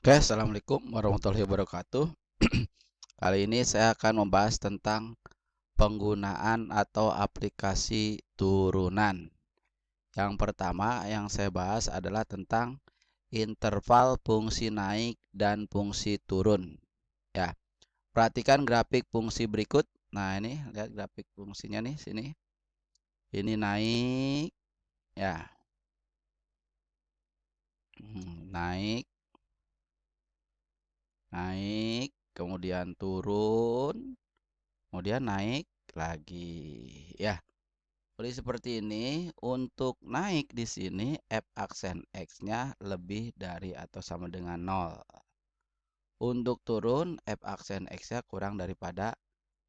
Oke, assalamualaikum warahmatullahi wabarakatuh. Kali ini saya akan membahas tentang penggunaan atau aplikasi turunan. Yang pertama yang saya bahas adalah tentang interval fungsi naik dan fungsi turun. Ya, perhatikan grafik fungsi berikut. Nah, ini lihat grafik fungsinya nih sini. Ini naik, ya, naik, naik, kemudian turun. Kemudian naik lagi, ya. Jadi seperti ini. Untuk naik di sini f aksen x-nya lebih dari atau sama dengan 0. Untuk turun f aksen x-nya kurang daripada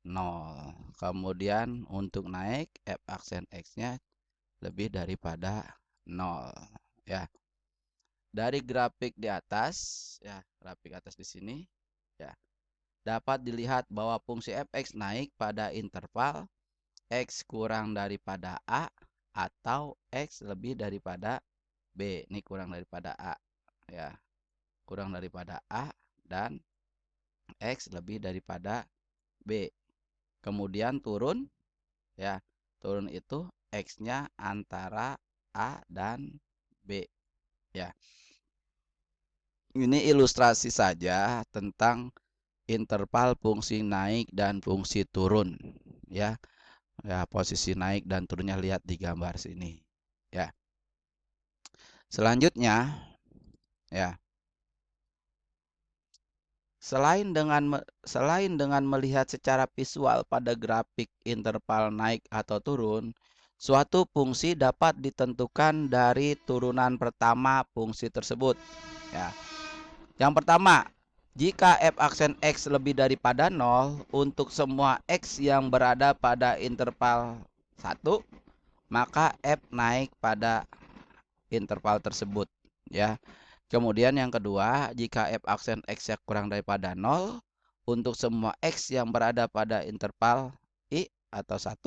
0. Kemudian untuk naik f aksen x-nya lebih daripada 0, ya. Dari grafik di atas, ya, grafik atas di sini, ya, dapat dilihat bahwa fungsi fx naik pada interval X kurang daripada A atau X lebih daripada B. Ini kurang daripada A, ya. Kurang daripada A dan X lebih daripada B. Kemudian turun, ya. Turun itu X-nya antara A dan B, ya. Ini ilustrasi saja tentang interval fungsi naik dan fungsi turun, ya. Ya, posisi naik dan turunnya lihat di gambar sini, ya. Selanjutnya, ya, selain dengan melihat secara visual pada grafik interval naik atau turun, suatu fungsi dapat ditentukan dari turunan pertama fungsi tersebut, ya. Yang pertama, jika f aksen x lebih daripada 0 untuk semua x yang berada pada interval 1, maka f naik pada interval tersebut, ya. Kemudian yang kedua, jika f aksen x kurang daripada 0 untuk semua x yang berada pada interval i atau 1,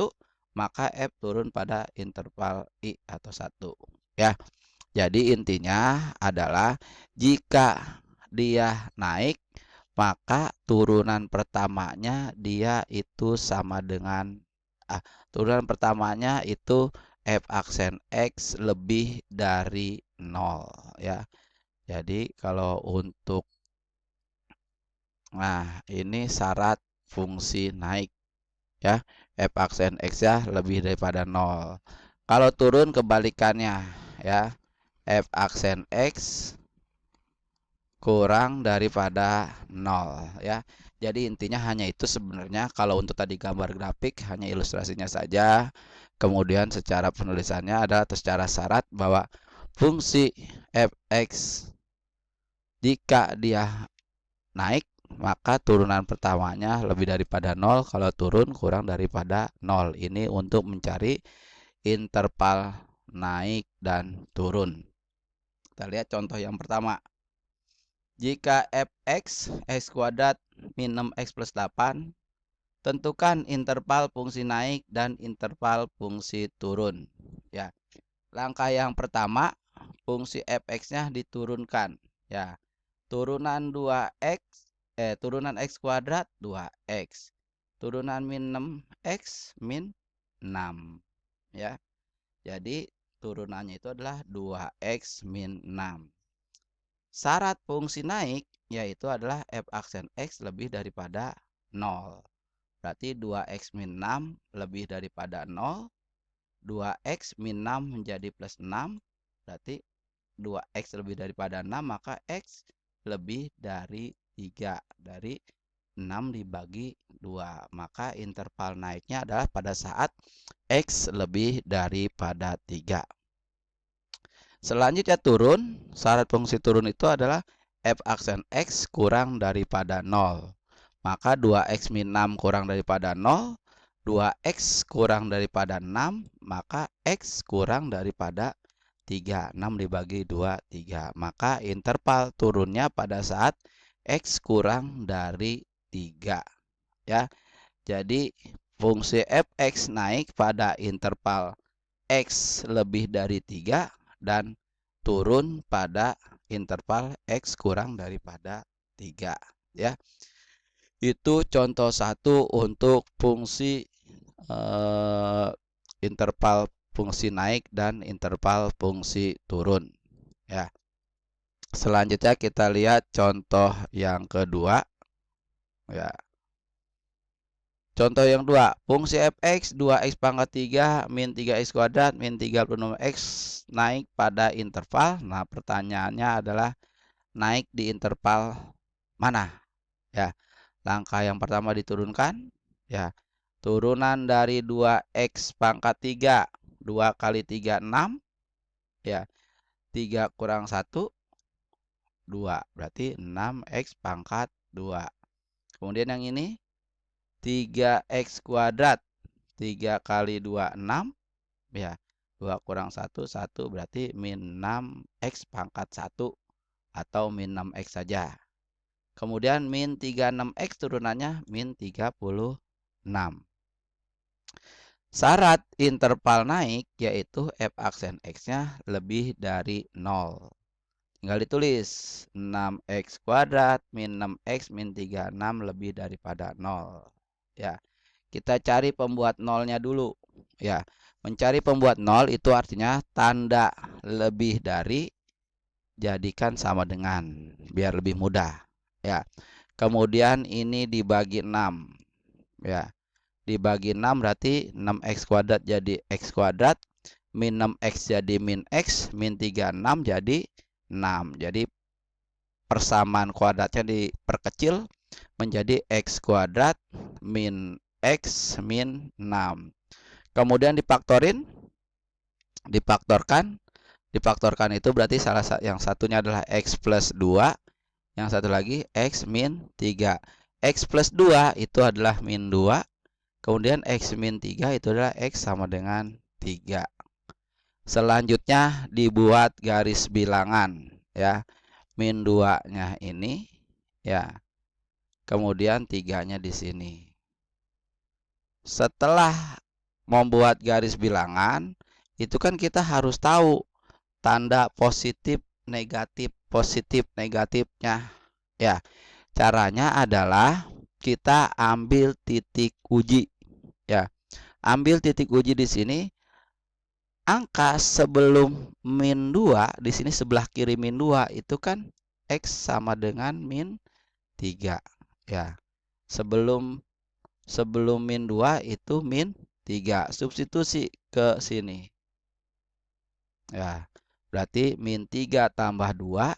maka f turun pada interval i atau 1, ya. Jadi intinya adalah jika dia naik, maka turunan pertamanya dia itu sama dengan turunan pertamanya itu f aksen x lebih dari 0, ya. Jadi kalau untuk ini syarat fungsi naik, ya. F aksen x ya lebih daripada 0. Kalau turun kebalikannya, ya. F aksen x kurang daripada 0, ya. Jadi intinya hanya itu sebenarnya. Kalau untuk tadi gambar grafik hanya ilustrasinya saja. Kemudian secara penulisannya adalah secara syarat bahwa fungsi fx jika dia naik maka turunan pertamanya lebih daripada 0, kalau turun kurang daripada 0. Ini untuk mencari interval naik dan turun. Kita lihat contoh yang pertama. Jika fx x kuadrat min 6x plus 8, tentukan interval fungsi naik dan interval fungsi turun, ya. Langkah yang pertama, fungsi fx-nya diturunkan, ya. Turunan 2x turunan x kuadrat 2x. Turunan min 6x min 6, ya. Jadi turunannya itu adalah 2x min 6. Syarat fungsi naik yaitu adalah f aksen x lebih daripada 0. Berarti 2x min 6 lebih daripada 0. 2x min 6 menjadi plus 6. Berarti 2x lebih daripada 6, maka x lebih dari 3. Dari 6 dibagi 2. Maka interval naiknya adalah pada saat x lebih daripada 3. Selanjutnya turun, syarat fungsi turun itu adalah f aksen x kurang daripada 0. Maka 2x min 6 kurang daripada 0, 2x kurang daripada 6, maka x kurang daripada 3. 6 dibagi 2, 3. Maka interval turunnya pada saat x kurang dari 3, ya. Jadi fungsi fx naik pada interval x lebih dari 3 dan turun pada interval X kurang daripada 3 ya. Itu contoh satu untuk fungsi interval fungsi naik dan interval fungsi turun ya. Selanjutnya kita lihat contoh yang kedua ya. Contoh yang kedua, fungsi fx 2x pangkat 3 min 3x kuadrat min 36x naik pada interval. Nah, pertanyaannya adalah naik di interval mana? Ya. Langkah yang pertama diturunkan ya. Turunan dari 2x pangkat 3, 2 kali 3 6 ya. 3 kurang 1 2, berarti 6x pangkat 2. Kemudian yang ini 3x kuadrat, 3 kali 2 6 ya. 2 kurang 1 1, berarti min 6x pangkat 1 atau min 6x saja. Kemudian min 36x turunannya min 36. Syarat interval naik yaitu f aksen x-nya lebih dari 0. Tinggal ditulis 6x kuadrat min 6x min 36 lebih daripada 0. Ya, kita cari pembuat nolnya dulu. Ya, mencari pembuat 0 itu artinya tanda lebih dari jadikan sama dengan, biar lebih mudah. Ya, kemudian ini dibagi 6. Ya, dibagi 6 berarti 6x kuadrat jadi x kuadrat, min 6x jadi min x, min 36 jadi 6. Jadi persamaan kuadratnya diperkecil menjadi x kuadrat min x min 6. Kemudian difaktorkan itu berarti yang satunya adalah x plus 2, yang satu lagi x min 3. X plus 2 itu adalah min 2. Kemudian X min 3 itu adalah X sama dengan 3. Selanjutnya dibuat garis bilangan ya. Min 2-nya ini ya. Kemudian 3-nya di sini. Setelah membuat garis bilangan, itu kan kita harus tahu tanda positif negatifnya ya. Caranya adalah kita ambil titik uji ya. Ambil titik uji di sini. Angka sebelum min 2 di sini sebelah kiri min 2 itu kan X sama dengan min 3 ya. Sebelum min 2 itu min 3. Substitusi ke sini. Ya. Berarti min 3 tambah 2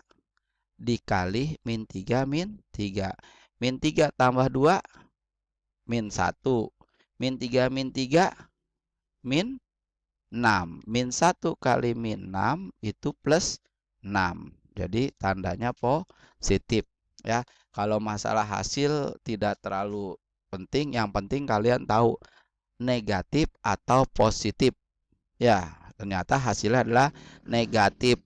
dikali min 3 min 3. Min 3 tambah 2 min 1. Min 3 min 3 min 6. Min 1 kali min 6 itu plus 6. Jadi tandanya positif ya. Kalau masalah hasil tidak terlalu penting, yang penting kalian tahu negatif atau positif. Ya, ternyata hasilnya adalah negatif.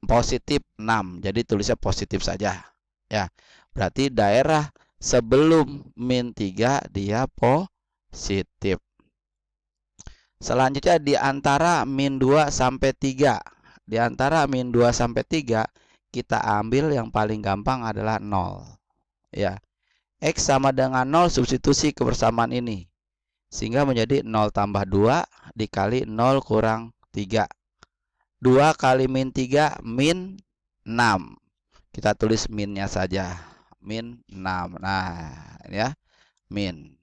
Positif 6. Jadi tulisnya positif saja. Ya. Berarti daerah sebelum min 3 dia positif. Selanjutnya di antara min 2 sampai 3. Di antara min 2 sampai 3 kita ambil yang paling gampang adalah 0. Ya. X sama dengan 0, substitusi kebersamaan ini. Sehingga menjadi 0 tambah 2 dikali 0 kurang 3. 2 kali min 3 min 6. Kita tulis minnya saja. Min 6. Nah, ini ya. Min.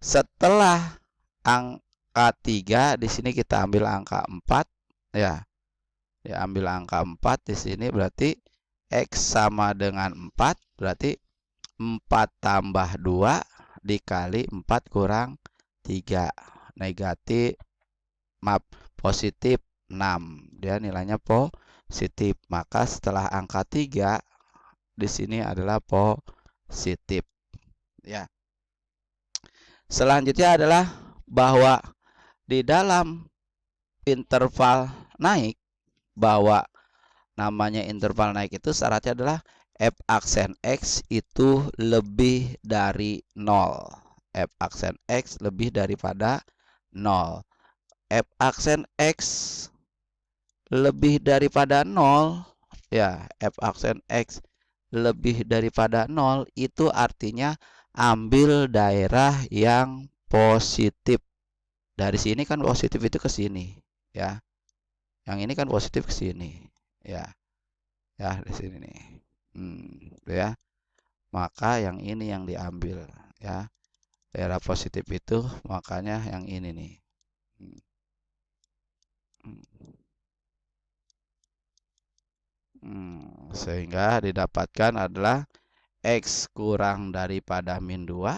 Setelah angka 3 di sini kita ambil angka 4 ya. Ya, ambil angka 4 di sini berarti X sama dengan 4, berarti 4 tambah 2 dikali 4 kurang 3. Positif 6. Dia nilainya positif. Maka setelah angka 3 di sini adalah positif. Ya. Selanjutnya adalah bahwa di dalam interval naik, bahwa namanya interval naik itu syaratnya adalah f aksen x itu lebih dari 0. F aksen x lebih daripada 0. F aksen x lebih daripada 0 ya, f aksen x lebih daripada 0 itu artinya ambil daerah yang positif. Dari sini kan positif itu ke sini, ya. Yang ini kan positif ke sini, ya. Ya, di sini nih. Ya. Maka yang ini yang diambil, ya. Daerah positif itu makanya yang ini nih. Sehingga didapatkan adalah X kurang daripada min 2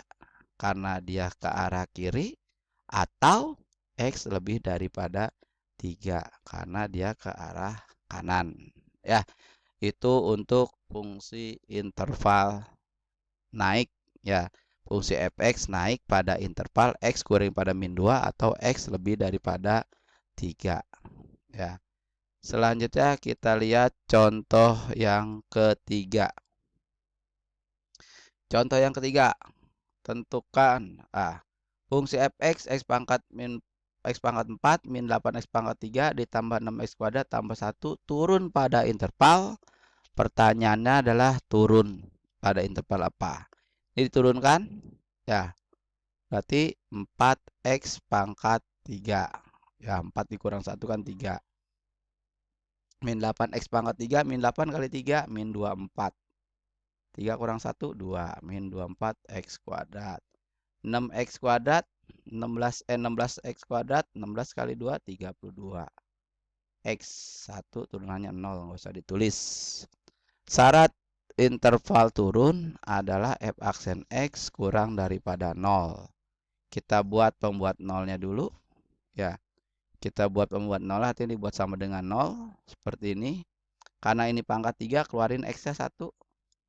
karena dia ke arah kiri, atau X lebih daripada 3 karena dia ke arah kanan. Ya, itu untuk fungsi interval naik, ya. Fungsi fx naik pada interval X kurang pada min 2 atau X lebih daripada 3. Ya. Selanjutnya kita lihat contoh yang ketiga. Contoh yang ketiga, tentukan fungsi fx x pangkat 4 min 8 x pangkat 3 ditambah 6x kuadrat tambah 1 turun pada interval. Pertanyaannya adalah turun pada interval apa? Ini diturunkan, ya. Berarti 4x pangkat 3. Ya, 4 dikurang 1 kan 3. Min 8x pangkat 3, min 8 kali 3, min 24. 3 kurang 1, 2. Min 24x kuadrat. 6x kuadrat, 16x kuadrat, 16 kali 2, 32. X 1 turunannya 0, nggak usah ditulis. Syarat interval turun adalah f aksen X kurang daripada 0. Kita buat pembuat nolnya dulu, ya. Kita buat pembuat nol, artinya dibuat sama dengan 0 seperti ini. Karena ini pangkat 3, keluarin x-nya 1,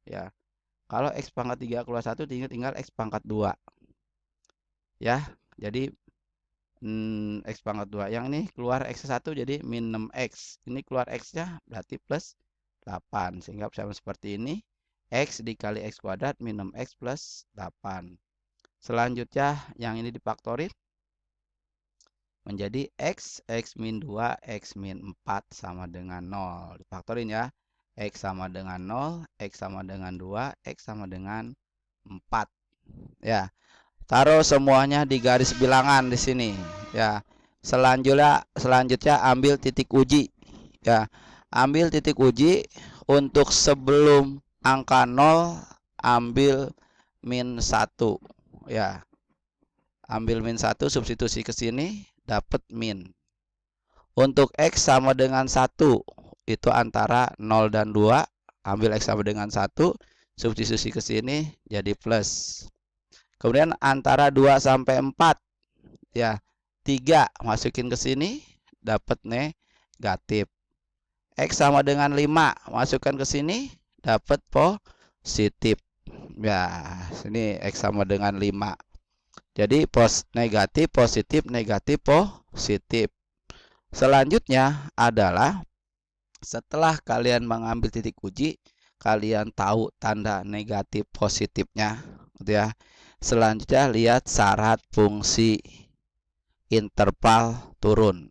ya. Kalau x pangkat 3 keluar 1, tinggal x pangkat 2, ya. Jadi x pangkat 2 yang ini keluar x-nya 1, jadi min 6x. Ini keluar x-nya berarti plus 8, sehingga sama seperti ini. X dikali x kuadrat min 6x plus 8. Selanjutnya yang ini difaktorin menjadi x min 2, x min 4 sama dengan 0. Difaktorin, ya. X sama dengan 0, X sama dengan 2, X sama dengan 4. Ya. Taruh semuanya di garis bilangan di sini, ya. Selanjutnya ambil titik uji, ya. Ambil titik uji untuk sebelum angka 0 ambil min 1, ya. Ambil min 1, substitusi ke sini, dapat min. Untuk X sama dengan 1, itu antara 0 dan 2, ambil X sama dengan 1, substitusi ke sini, jadi plus. Kemudian antara 2 sampai 4, ya, 3 masukin ke sini, dapat negatif. X sama dengan 5, masukkan ke sini, dapat positif. Ya, sini X sama dengan 5. Jadi negatif, positif, negatif, positif. Selanjutnya adalah setelah kalian mengambil titik uji, kalian tahu tanda negatif positifnya, gitu ya. Selanjutnya lihat syarat fungsi interval turun.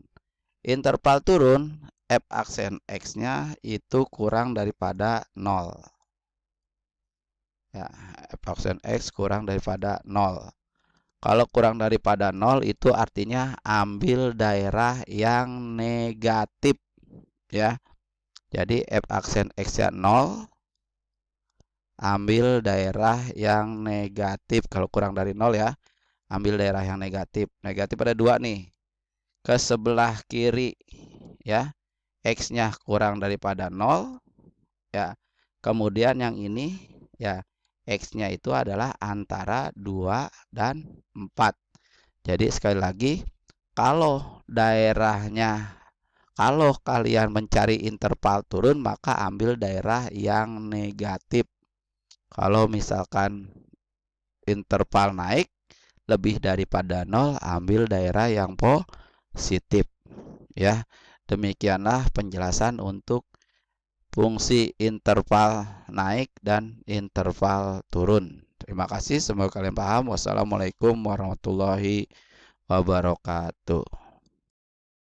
Interval turun, f aksen x-nya itu kurang daripada 0. Ya, f aksen x kurang daripada 0. Kalau kurang daripada 0 itu artinya ambil daerah yang negatif, ya. Jadi f aksen x-nya 0, ambil daerah yang negatif. Kalau kurang dari 0, ya, ambil daerah yang negatif. Negatif ada 2 nih. Ke sebelah kiri, ya. X-nya kurang daripada 0, ya. Kemudian yang ini, ya, X-nya itu adalah antara 2 dan 4. Jadi sekali lagi, kalau kalian mencari interval turun, maka ambil daerah yang negatif. Kalau misalkan interval naik lebih daripada 0, ambil daerah yang positif, ya. Demikianlah penjelasan untuk fungsi interval naik dan interval turun. Terima kasih, semoga kalian paham. Wassalamualaikum warahmatullahi wabarakatuh.